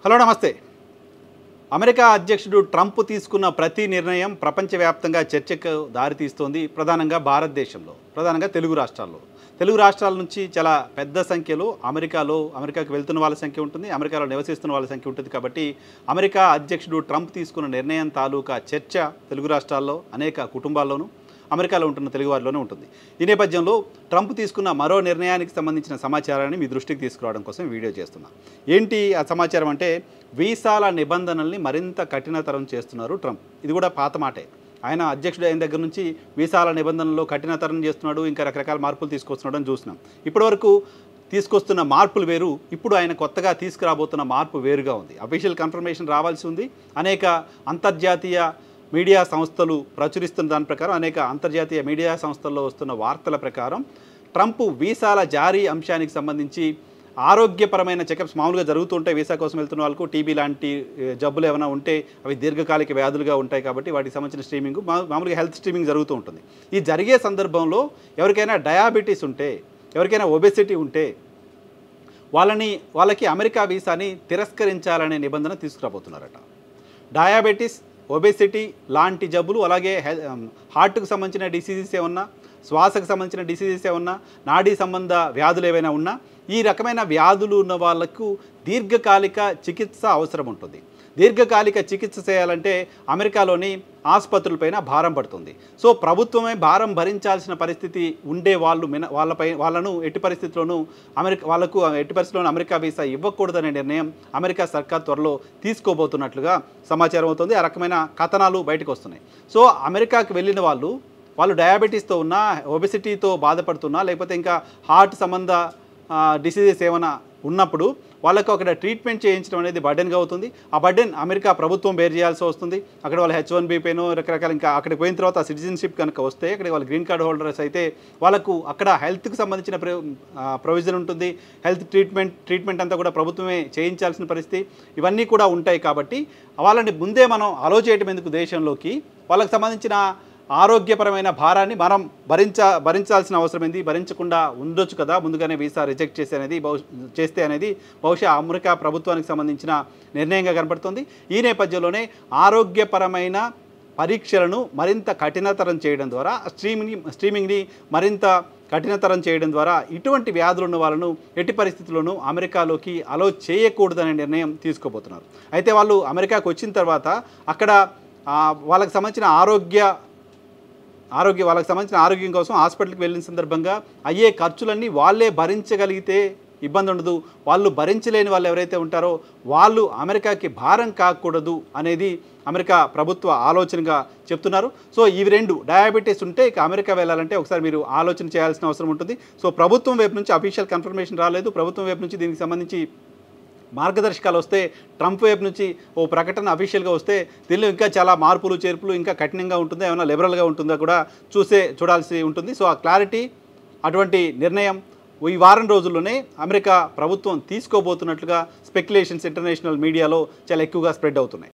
Hello నమస్తే. America అధ్యక్షుడు Trump తీసుకున్న ప్రతి నిర్ణయం ప్రపంచవ్యాప్తంగా చర్చకు దారితీస్తోంది. ప్రధానంగా భారతదేశంలో, ప్రధానంగా తెలుగు రాష్ట్రాల్లో. తెలుగు రాష్ట్రాల నుంచి చాలా పెద్ద సంఖ్యలో అమెరికాకు వెళ్తున్న వాళ్ళ సంఖ్య ఉంటుంది, అమెరికాలో నివసిస్తున్న వాళ్ళ సంఖ్య ఉంటుంది. కాబట్టి అమెరికా అధ్యక్షుడు ట్రంప్ తీసుకున్న నిర్ణయం తాలూకా చర్చ తెలుగు రాష్ట్రాల్లో అనేక కుటుంబాల్లోనూ, అమెరికాలో ఉంటున్న తెలుగు వారిలోనే ఉంటుంది. ఈ నేపథ్యంలో ట్రంప్ తీసుకున్న మరో నిర్ణయానికి సంబంధించిన సమాచారాన్ని మీ దృష్టికి తీసుకురావడం కోసం వీడియో చేస్తున్నా. ఏంటి ఆ సమాచారం అంటే, వీసాల నిబంధనల్ని మరింత కఠినతరం చేస్తున్నారు ట్రంప్. ఇది కూడా పాత మాటే. ఆయన అధ్యక్షుడు అయిన దగ్గర నుంచి వీసాల నిబంధనల్లో కఠినతరం చేస్తున్నాడు, ఇంకా రకరకాల మార్పులు తీసుకొస్తున్నాడు అని చూస్తున్నాం. ఇప్పటివరకు తీసుకొస్తున్న మార్పులు వేరు, ఇప్పుడు ఆయన కొత్తగా తీసుకురాబోతున్న మార్పు వేరుగా ఉంది. అఫీషియల్ కన్ఫర్మేషన్ రావాల్సి ఉంది. అనేక అంతర్జాతీయ మీడియా సంస్థలు ప్రచురిస్తున్న దాని ప్రకారం, అనేక అంతర్జాతీయ మీడియా సంస్థల్లో వస్తున్న వార్తల ప్రకారం ట్రంప్ వీసాల జారీ అంశానికి సంబంధించి ఆరోగ్యపరమైన చెకప్స్ మామూలుగా జరుగుతుంటాయి. వీసా కోసం వెళ్తున్న వాళ్ళకు టీబీ లాంటి జబ్బులు ఏమైనా ఉంటే అవి దీర్ఘకాలిక వ్యాధులుగా ఉంటాయి కాబట్టి వాటికి సంబంధించిన స్ట్రీమింగ్ మామూలుగా హెల్త్ స్ట్రీమింగ్ జరుగుతూ ఉంటుంది. ఈ జరిగే సందర్భంలో ఎవరికైనా డయాబెటీస్ ఉంటే, ఎవరికైనా ఒబెసిటీ ఉంటే వాళ్ళకి అమెరికా వీసాని తిరస్కరించాలనే నిబంధన తీసుకురాబోతున్నారట. డయాబెటీస్, ఒబెసిటీ లాంటి జబ్బులు, అలాగే హార్ట్కు సంబంధించిన డిసీజెస్ ఏమన్నా, శ్వాసకు సంబంధించిన డిసీజెస్ ఏమన్నా, నాడీ సంబంధ వ్యాధులు ఏవైనా ఉన్నా, ఈ రకమైన వ్యాధులు ఉన్న వాళ్లకు దీర్ఘకాలిక చికిత్స అవసరం ఉంటుంది. దీర్ఘకాలిక చికిత్స చేయాలంటే అమెరికాలోని ఆసుపత్రులపైన భారం పడుతుంది. సో ప్రభుత్వమే భారం భరించాల్సిన పరిస్థితి ఉండే వాళ్ళను ఎట్టి పరిస్థితుల్లోనూ అమెరికా వీసా ఇవ్వకూడదనే నిర్ణయం అమెరికా సర్కార్ త్వరలో తీసుకోబోతున్నట్లుగా సమాచారం అవుతుంది. ఆ రకమైన కథనాలు బయటకు వస్తున్నాయి. సో అమెరికాకు వెళ్ళిన వాళ్ళు డయాబెటీస్తో ఉన్నా, ఒబెసిటీతో బాధపడుతున్నా, లేకపోతే ఇంకా హార్ట్ సంబంధ డిసీజెస్ ఏమైనా ఉన్నప్పుడు వాళ్ళకు అక్కడ ట్రీట్మెంట్ చేయించడం అనేది బర్డెన్గా అవుతుంది. ఆ బర్డెన్ అమెరికా ప్రభుత్వం బేర్ చేయాల్సి వస్తుంది. అక్కడ వాళ్ళ H1B పేనో రకరకాల, ఇంకా అక్కడికి పోయిన తర్వాత సిటిజన్షిప్ కనుక వస్తే, అక్కడ వాళ్ళ గ్రీన్ కార్డ్ హోల్డర్స్ అయితే వాళ్ళకు అక్కడ హెల్త్కి సంబంధించిన ప్రొవిజన్ ఉంటుంది. హెల్త్ ట్రీట్మెంట్ అంతా కూడా ప్రభుత్వమే చేయించాల్సిన పరిస్థితి ఇవన్నీ కూడా ఉంటాయి. కాబట్టి వాళ్ళని ముందే మనం అలో చేయడం ఎందుకు దేశంలోకి, వాళ్ళకి సంబంధించిన ఆరోగ్యపరమైన భారాన్ని మనం భరించాల్సిన అవసరం ఏంది, భరించకుండా ఉండొచ్చు కదా ముందుగానే వీసా రిజెక్ట్ చేస్తే అనేది బహుశా అమెరికా ప్రభుత్వానికి సంబంధించిన నిర్ణయంగా కనపడుతుంది. ఈ నేపథ్యంలోనే ఆరోగ్యపరమైన పరీక్షలను మరింత కఠినతరం చేయడం ద్వారా, స్ట్రీమింగ్ని మరింత కఠినతరం చేయడం ద్వారా ఇటువంటి వ్యాధులు ఉన్న వాళ్ళను ఎట్టి పరిస్థితుల్లోనూ అమెరికాలోకి అలో చేయకూడదనే నిర్ణయం తీసుకోబోతున్నారు. అయితే వాళ్ళు అమెరికాకు వచ్చిన తర్వాత అక్కడ వాళ్ళకి సంబంధించిన ఆరోగ్యం కోసం హాస్పిటల్కి వెళ్ళిన సందర్భంగా అయ్యే ఖర్చులన్నీ వాళ్ళే భరించగలిగితే ఇబ్బంది ఉండదు. వాళ్ళు భరించలేని వాళ్ళు ఎవరైతే ఉంటారో వాళ్ళు అమెరికాకి భారం కాకూడదు అనేది అమెరికా ప్రభుత్వ ఆలోచనగా చెప్తున్నారు. సో ఇవి రెండు, డయాబెటీస్ ఉంటే ఇక అమెరికా వెళ్ళాలంటే ఒకసారి మీరు ఆలోచన చేయాల్సిన అవసరం ఉంటుంది. సో ప్రభుత్వం వైపు నుంచి అఫీషియల్ కన్ఫర్మేషన్ రాలేదు. ప్రభుత్వం వైపు నుంచి దీనికి సంబంధించి మార్గదర్శకాలు వస్తే, ట్రంప్ వైపు నుంచి ఓ ప్రకటన అఫీషియల్గా వస్తే దీనిలో ఇంకా చాలా మార్పులు చేర్పులు, ఇంకా కఠినంగా ఉంటుందా, ఏమైనా లిబరల్గా ఉంటుందా కూడా చూడాల్సి ఉంటుంది. సో ఆ క్లారిటీ, అటువంటి నిర్ణయం ఈ వారం రోజుల్లోనే అమెరికా ప్రభుత్వం తీసుకోబోతున్నట్లుగా స్పెక్యులేషన్స్ ఇంటర్నేషనల్ మీడియాలో చాలా ఎక్కువగా స్ప్రెడ్ అవుతున్నాయి.